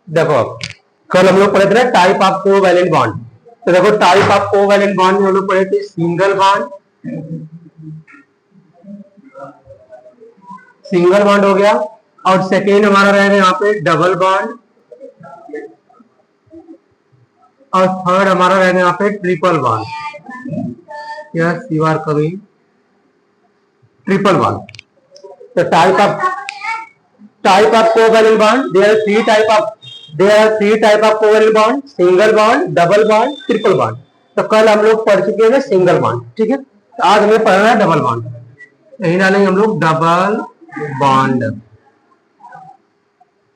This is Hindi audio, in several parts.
देखो कल हम लोग पढ़े थे ना टाइप ऑफ कोवैलेंट बॉन्ड। तो देखो टाइप ऑफ कोवैलेंट बॉन्ड में हम लोग पढ़े थे सिंगल बॉन्ड हो गया, और सेकेंड हमारा रहेगा यहाँ पे डबल बॉन्ड, और थर्ड हमारा रहेगा यहाँ पे triple bond. Yes you are coming triple bond. तो type of covalent bond, there are three type of covalent bond, single bond, double bond, triple bond. तो कल हम लोग पढ़ चुके हैं सिंगल बॉन्ड, ठीक है। तो आज हमें पढ़ना है डबल बॉन्ड। यही डालेंगे हम लोग डबल बॉन्ड।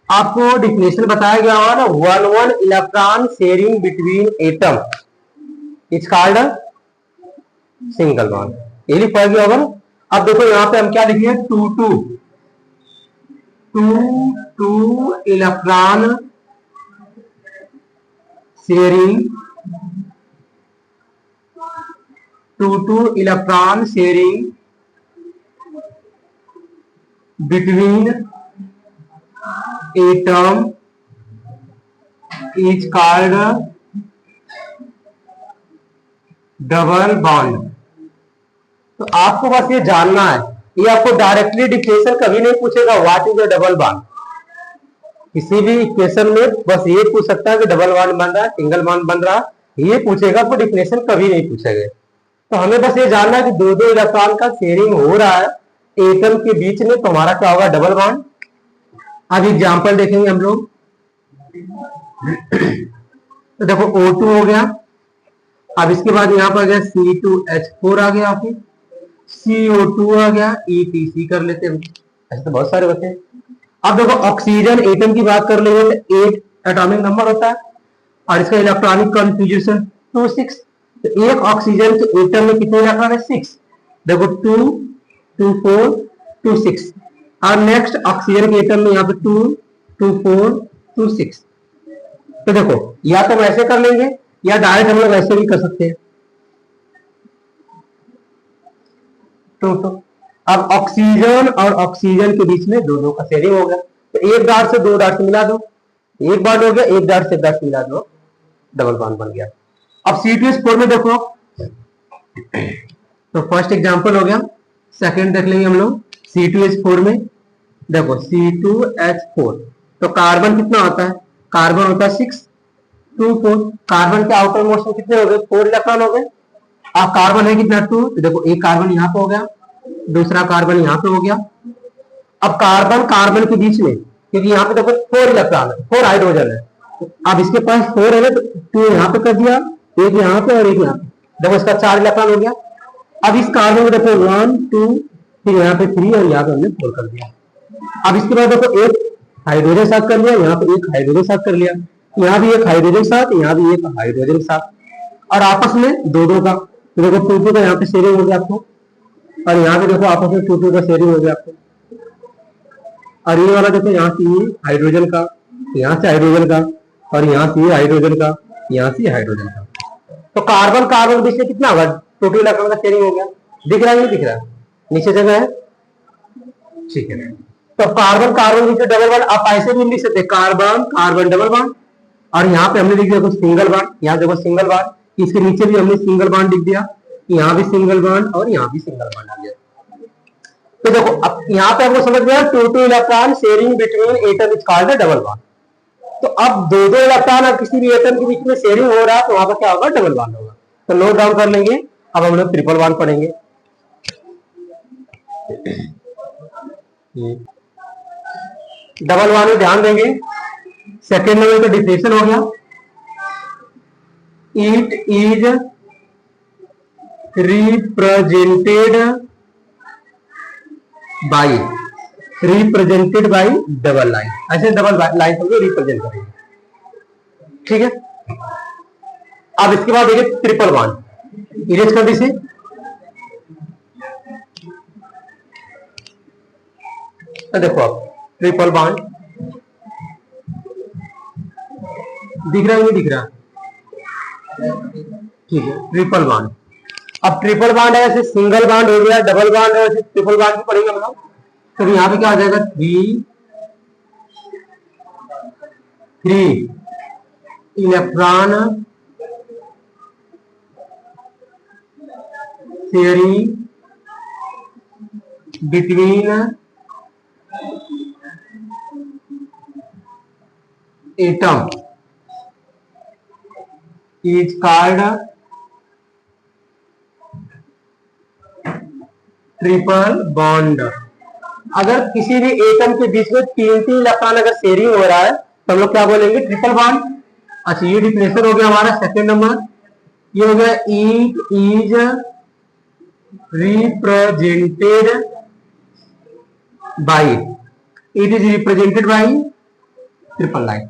आपको डिफिनेशन बताया गया होगा ना, one electron sharing between atom it's called single bond, ये लिखा गया होगा ना। अब देखो यहाँ पे हम क्या लिखे, two electron sharing, two electron sharing between atom is called double bond. तो आपको बस ये जानना है, ये आपको डायरेक्टली डिफिनेशन कभी नहीं पूछेगा what is a double bond. किसी भी इक्वेशन में बस ये पूछ सकता है कि डबल बॉन्ड बन रहा है, सिंगल बॉन्ड बन रहा है, ये पूछेगा, आपको डिफिनेशन कभी नहीं पूछेगा। तो हमें बस ये जानना है कि दो दो इलेक्ट्रॉन का शेयरिंग हो रहा है एटम के बीच में, तो हमारा क्या होगा, डबल बॉन्ड। अब एग्जांपल देखेंगे हम लोग। तो देखो O2 हो गया, अब इसके बाद यहाँ पर आ गया C2H4 आ गया, फिर CO2 आ गया, ETC कर लेते हैं। ऐसे तो बहुत सारे होते हैं। अब देखो ऑक्सीजन एटम की बात कर लेंगे तो 8 एटॉमिक नंबर होता है, और इसका इलेक्ट्रॉनिक कॉन्फ़िगरेशन 2 6। तो एक ऑक्सीजन के एटम में कितने इलेक्ट्रॉन है, 6। देखो 2 2 4 2 6। और नेक्स्ट ऑक्सीजन के एटम में यहाँ पे 2 2 4 2 6। तो देखो या तो हम ऐसे कर लेंगे या डायरेक्ट हम लोग ऐसे भी कर सकते हैं। तो अब ऑक्सीजन और ऑक्सीजन के बीच में दो दो का शेयरिंग हो गया, तो एक डार्ट से दो डार्ट से मिला दो, एक बार हो गया, एक डार्ट से एक डार्ट मिला दो, डबल बॉन्ड बन गया। अब C2H4 में देखो, तो फर्स्ट एग्जांपल हो गया, सेकंड देख लेंगे हम लोग। C2H4 में देखो C2H4, तो कार्बन कितना होता है, कार्बन होता है 6 2 4। कार्बन के आउटर मोस्ट में कितने हो गए, 4 इलेक्ट्रॉन हो गए। अब कार्बन है कितना 2, तो देखो एक कार्बन यहाँ पे हो गया, दूसरा कार्बन यहाँ पे हो गया। अब कार्बन कार्बन के बीच में, क्योंकि यहाँ पे देखो 4 इलेक्ट्रॉन है, 4 हाइड्रोजन है, अब इसके पास 4 है ना, तो 2 यहाँ पे कर दिया, एक यहाँ पे और एक यहाँ पे, देखो इसका 4 इलेक्ट्रॉन हो गया। अब इस कार्बन में देखो 1 2, फिर यहाँ पे 3 और यहाँ पे हमने 4 कर दिया। अब इसके बाद देखो एक हाइड्रोजन साथ कर लिया, यहाँ पे एक हाइड्रोजन साथ कर लिया, यहाँ भी एक हाइड्रोजन साथ, यहाँ भी एक हाइड्रोजन साथ, और आपस में दो दो का। तो देखो 2 2 का यहाँ पे शेयरिंग हो गया आपको, और यहाँ पे देखो आपस में 2 2 का शेयरिंग हो गया आपको। और ये वाला देखो यहाँ से हाइड्रोजन का, यहाँ से हाइड्रोजन का, और यहाँ से हाइड्रोजन का, यहाँ से हाइड्रोजन का। तो कार्बन कार्बन बीच में कितना होगा, टोटल इलेक्ट्रॉन का शेयरिंग हो गया। दिख रहा है नहीं दिख रहा, नीचे जगह है, ठीक है। तो कार्बन कार्बन बीच में डबल बॉन्ड, आप ऐसे भी लिख सकते हैं कार्बन कार्बन डबल बॉन्ड, और यहाँ पे हमने लिख दिया सिंगल बॉन्ड, यहाँ देखो सिंगल बॉन्ड, इसके नीचे भी हमने सिंगल बॉन्ड लिख दिया, यहाँ भी सिंगल बॉन्ड और यहाँ भी सिंगल बॉन्ड आ गया। तो देखो अब यहाँ पे आपको समझ गया, 2 2 electron sharing between atom is called double bond. तो अब दो दो इलेक्ट्रॉन अब किसी भी एटम के बीच में शेयरिंग हो रहा है, तो वहां पर क्या होगा, डबल बॉन्ड होगा। तो नोट डाउन कर लेंगे। अब हम लोग ट्रिपल बॉन्ड पढ़ेंगे। डबल बॉन्ड में ध्यान देंगे, सेकेंड लेवल का डिफिनेशन हो गया, it is represented by double line. ऐसे डबल लाइन को रिप्रेजेंट करेंगे, ठीक है। अब इसके बाद देखिए ट्रिपल बॉन्ड, इरेज कर दीजिए। तो देखो अब ट्रिपल बॉन्ड दिख रहा है नहीं दिख रहा, ठीक है। ट्रिपल बॉन्ड, अब ट्रिपल बॉन्ड है, ऐसे सिंगल बॉन्ड हो गया, डबल बॉन्ड है, ऐसे ट्रिपल बॉन्ड भी पढ़ेंगे हम लोग। तो यहाँ पे क्या आ जाएगा, 3 electron sharing between atom is called triple bond. अगर किसी भी एटम के बीच में तीन तीन इलेक्ट्रॉन अगर शेयरिंग हो रहा है तो हम लोग क्या बोलेंगे, ट्रिपल बॉन्ड। अच्छा, ये डिफिनेशन हो गया हमारा सेकंड नंबर। ये हो गया it is represented by, it is represented by triple line.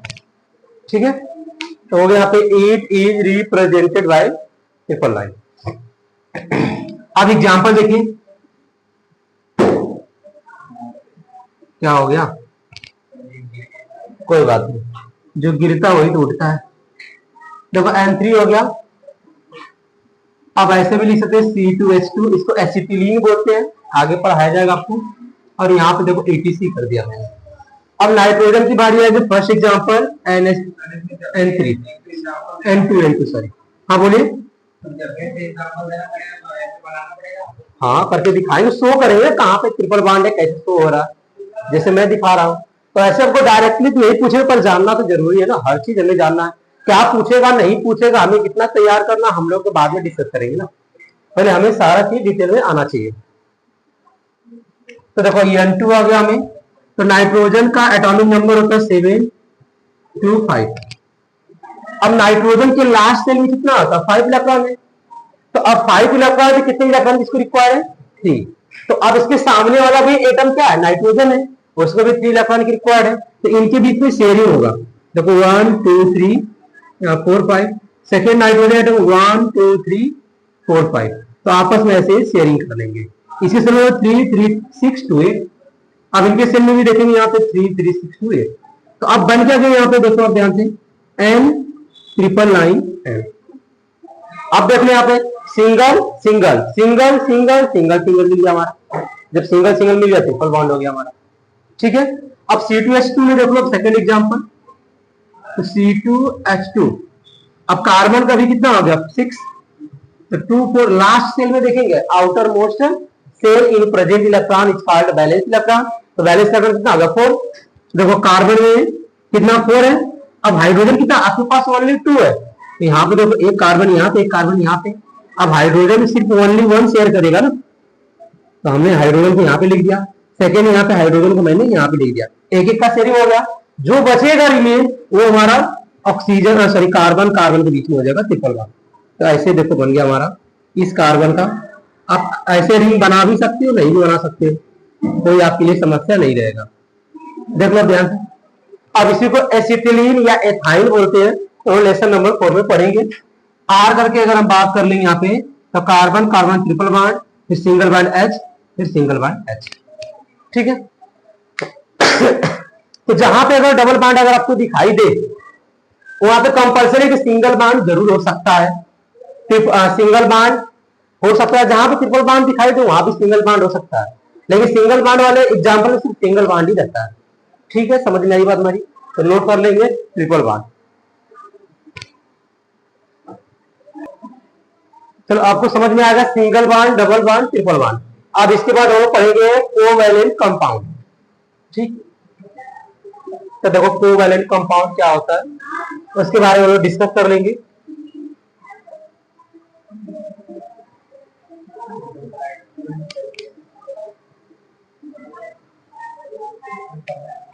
ठीक है, तो हो गया यहाँ पे it is represented by triple line. अब एग्जांपल देखिए क्या हो गया, कोई बात नहीं, जो गिरता वही टूटता है। देखो N3 हो गया। अब ऐसे भी लिख सकते हैं C2H2, इसको एसिटिलीन बोलते हैं, आगे पढ़ाया जाएगा आपको। और यहाँ पे देखो ATC कर दिया मैंने। अब नाइट्रोजन की बारी आएगी। First example N3 N2 sorry, हाँ बोलिए। हाँ करके दिखाएंगे, शो करेंगे कहाँ पे ट्रिपल बॉन्ड है, कैसे शो हो रहा है, जैसे मैं दिखा रहा हूँ। तो ऐसे आपको डायरेक्टली तो नहीं पूछेगा, पर जानना तो जरूरी है ना, हर चीज हमें जानना है। क्या पूछेगा नहीं पूछेगा, हमें कितना तैयार करना, हम लोग तो बाद में डिस्कस करेंगे ना, पहले हमें सारा चीज डिटेल में आना चाहिए। तो देखो N2 आ गया हमें। तो नाइट्रोजन का एटॉमिक नंबर होता है 725। अब नाइट्रोजन के लास्ट सेल में कितना आता है, 5 इलेक्ट्रॉन है। तो अब 5 इलेक्ट्रॉन से कितने इलेक्ट्रॉन इसको रिक्वायर है, 3। तो अब इसके सामने वाला भी एटम क्या है, नाइट्रोजन है, उसको भी 3 इलेक्ट्रॉन की रिक्वायर्ड है। तो इनके बीच में शेयरिंग होगा। देखो 1 2 3 4 5, सेकेंड नाइट्रोजन एटम 1 2 3 4 5, तो आपस में ऐसे शेयरिंग कर लेंगे। इसी समय 3 3 6 2 8। अब इनके सेल में भी देखेंगे यहाँ पे 3 3 6 2 8। तो अब बन क्या गया यहाँ पे, देखो आप ध्यान से N ट्रिपल लाइन N। अब देख लें यहाँ पे single single single single single single मिल गया हमारा। जब सिंगल सिंगल मिल गया ट्रिपल बॉन्ड हो गया हमारा। ठीक है, अब C2H2 में देख लो सेकंड एग्जांपल। तो C2H2, अब कार्बन का भी कितना हो गया 6। तो 2 4 लास्ट सेल में देखेंगे, outermost shell in present electron is called valence electron. तो बैलेंस इलेक्ट्रॉन कितना होगा 4। देखो कार्बन में कितना 4 है। अब हाइड्रोजन कितना, आपके पास ओनली 2 है। तो यहाँ पे देखो एक कार्बन यहाँ पे, एक कार्बन यहाँ पे। अब हाइड्रोजन सिर्फ ओनली 1 शेयर करेगा ना, तो हमने हाइड्रोजन को यहाँ पे लिख दिया, सेकेंड यहाँ पे हाइड्रोजन को मैंने यहाँ पे लिख दिया। एक एक का शेयरिंग हो गया। जो बचेगा रिमेन वो हमारा ऑक्सीजन सॉरी कार्बन कार्बन के बीच में हो जाएगा ट्रिपल बॉन्ड। तो ऐसे देखो बन गया हमारा इस कार्बन का। आप ऐसे रिंग बना भी सकते हो, नहीं भी बना सकते हो, कोई आपके लिए समस्या नहीं रहेगा। देख लो ध्यान से। अब इसी को एसिटिलीन या एथाइल बोलते हैं, तो लेसन नंबर 4 में पढ़ेंगे। आर करके अगर हम बात कर लेंगे यहाँ पे, तो कार्बन कार्बन ट्रिपल बॉन्ड, फिर सिंगल बॉन्ड H, फिर सिंगल बॉन्ड H। ठीक है, तो जहां पे अगर डबल बॉन्ड अगर आपको दिखाई दे, वहां पे कंपलसरी कि सिंगल बॉन्ड जरूर हो सकता है। सिंगल बॉन्ड हो सकता है, जहां पे ट्रिपल बॉन्ड दिखाई दे वहां भी सिंगल बॉन्ड हो सकता है, लेकिन सिंगल बॉन्ड वाले एग्जांपल में सिर्फ सिंगल बॉन्ड ही रहता है। ठीक है, समझ में आई बात हमारी, तो नोट कर लेंगे ट्रिपल बॉन्ड। चलो आपको समझ में आएगा single bond, double bond, triple bond. अब इसके बाद हम पढ़ेंगे कोवैलेंट कंपाउंड। ठीक, तो देखो कोवैलेंट कंपाउंड क्या होता है उसके बारे में डिस्कस कर लेंगे।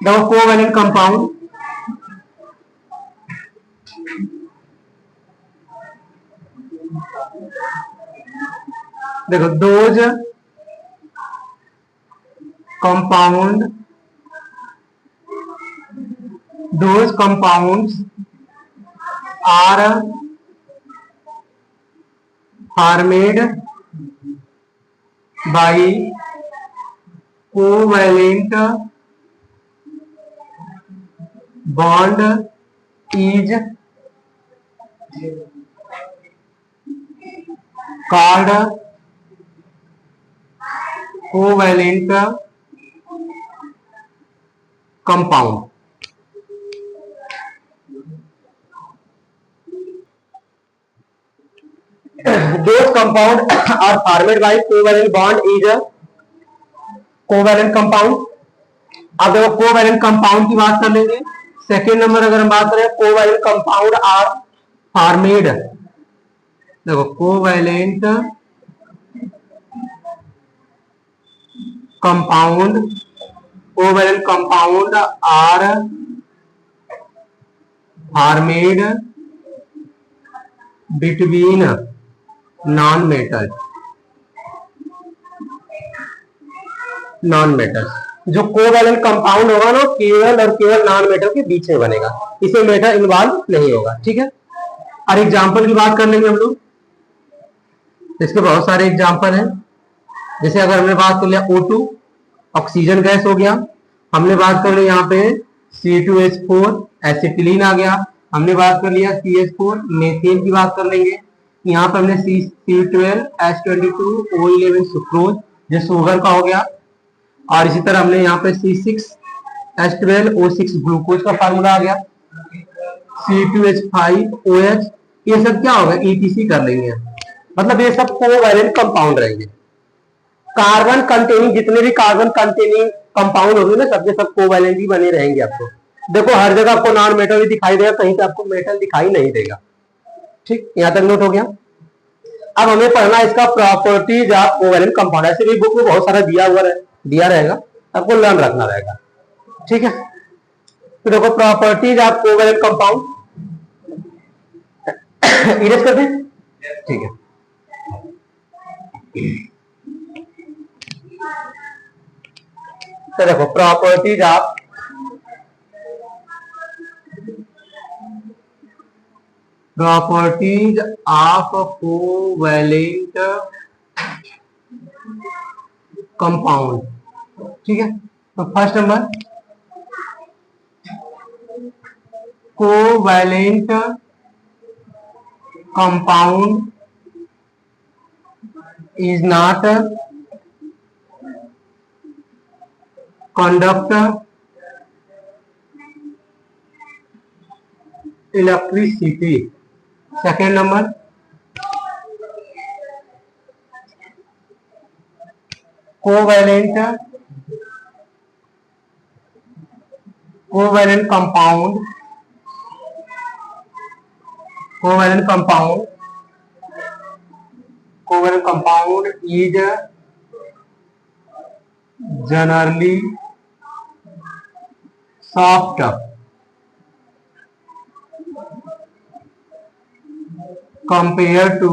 देखो कोवैलेंट कंपाउंड, देखो those compound, those compounds are formed by covalent bond is called covalent compound। Those compound are formed by covalent bond is a covalent compound. अब देखो कोवैलेंट कंपाउंड की बात कर लेंगे. सेकेंड नंबर अगर हम बात करें कोवैलेंट कंपाउंड आर फॉर्मेड. देखो covalent compound are formed between non metals. जो कोवैलेंट कंपाउंड होगा ना केवल और केवल नॉन मेटल के बीच में बनेगा, इसमें मेटल इन्वॉल्व नहीं होगा. ठीक है. और एग्जांपल की बात कर लेंगे हम लोग. इसके बहुत सारे एग्जांपल हैं. जैसे अगर हमने बात कर लिया O2 ऑक्सीजन गैस हो गया. हमने बात कर ली यहाँ पे C2H4 एसिटिलीन आ गया. हमने बात कर लिया CH4 मेथेन की बात कर लेंगे. यहाँ पे हमने C12H22O11 सुक्रोज जो शुगर का हो गया. और इसी तरह हमने यहाँ पे C6H12O6 ग्लूकोज का फार्मूला आ गया. C2H5OH ये सब क्या होगा ETC कर लेंगे. मतलब ये सब कोवैलेंट कंपाउंड रहेंगे. कार्बन कंटेनिंग जितने भी कार्बन कंटेनिंग कंपाउंड होंगे ना सबके सब कोवैलेंट ही बने रहेंगे. आपको देखो हर जगह आपको नॉन मेटल भी दिखाई देगा, कहीं पे आपको मेटल दिखाई नहीं देगा. ठीक, यहां तक नोट हो गया. अब हमें पढ़ना इसका प्रॉपर्टीज ऑफ कोवैलेंट कंपाउंड. ऐसे भी बुक में बहुत सारा दिया रहेगा, आपको लर्न रखना रहेगा. ठीक है. तो देखो properties of covalent compound erase कर दें. ठीक है. तो देखो प्रॉपर्टीज ऑफ कोवैलेंट कंपाउंड. ठीक है. तो first number covalent compound is not conduct electricity. Second number covalent compound is generally soft compared to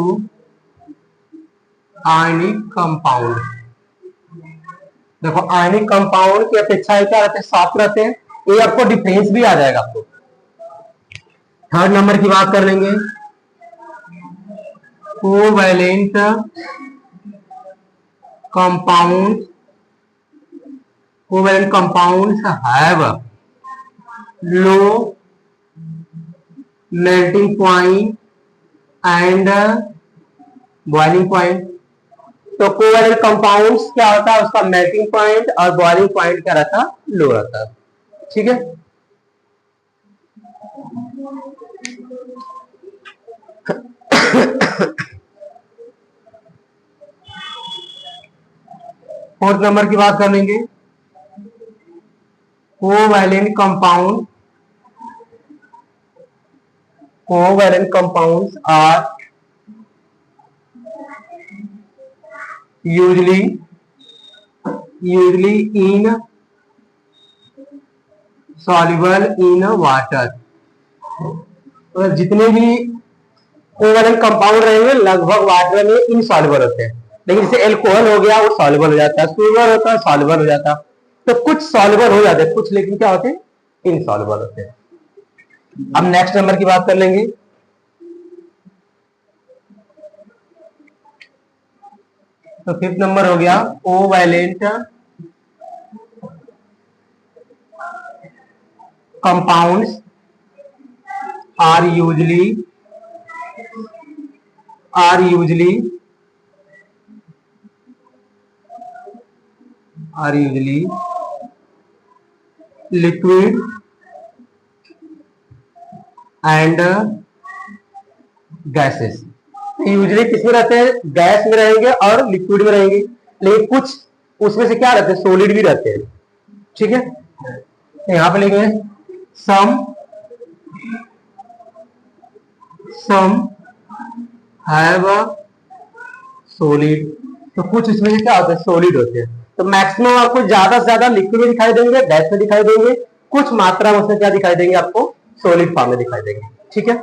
ionic compound. देखो आयनिक कंपाउंड की अपेक्षा क्या रहते हैं, सॉफ्ट रहते हैं. ये आपको डिफरेंस भी आ जाएगा आपको. थर्ड नंबर की बात कर लेंगे covalent compounds have low melting point and boiling point. तो कोवैलेंट कंपाउंड्स क्या होता है, उसका मेल्टिंग पॉइंट और बॉइलिंग पॉइंट क्या रहता है, लो रहता है. ठीक है. फोर्थ नंबर की बात कर लेंगे covalent compounds are usually in soluble in water. तो जितने भी कोवैलेंट कंपाउंड रहेंगे लगभग वाटर में इनसॉल्युबल होते हैं. लेकिन जैसे एल्कोहल हो गया वो सॉल्युबल हो जाता है, शुगर होता है सॉल्युबल हो जाता है. तो कुछ सॉल्युबल हो जाते हैं, कुछ लेकिन क्या होते हैं, इनसॉल्युबल होते हैं. अब नेक्स्ट नंबर की बात कर लेंगे तो फिफ्थ नंबर हो गया covalent compounds are usually liquid and gases. Usually किसमें रहते हैं, गैस में रहेंगे और लिक्विड में रहेंगे, लेकिन कुछ उसमें से क्या रहते हैं, सॉलिड भी रहते हैं। ठीक है, तो यहां पे लिखेंगे सम हैव अ सॉलिड, तो कुछ इसमें से क्या होता है, सॉलिड होते हैं। तो मैक्सिमम आपको ज्यादा से ज्यादा लिक्विड में दिखाई देंगे, गैस में दिखाई देंगे, कुछ मात्रा में उसमें क्या दिखाई देंगे, आपको सॉलिड फॉर्म में दिखाई देंगे। ठीक है।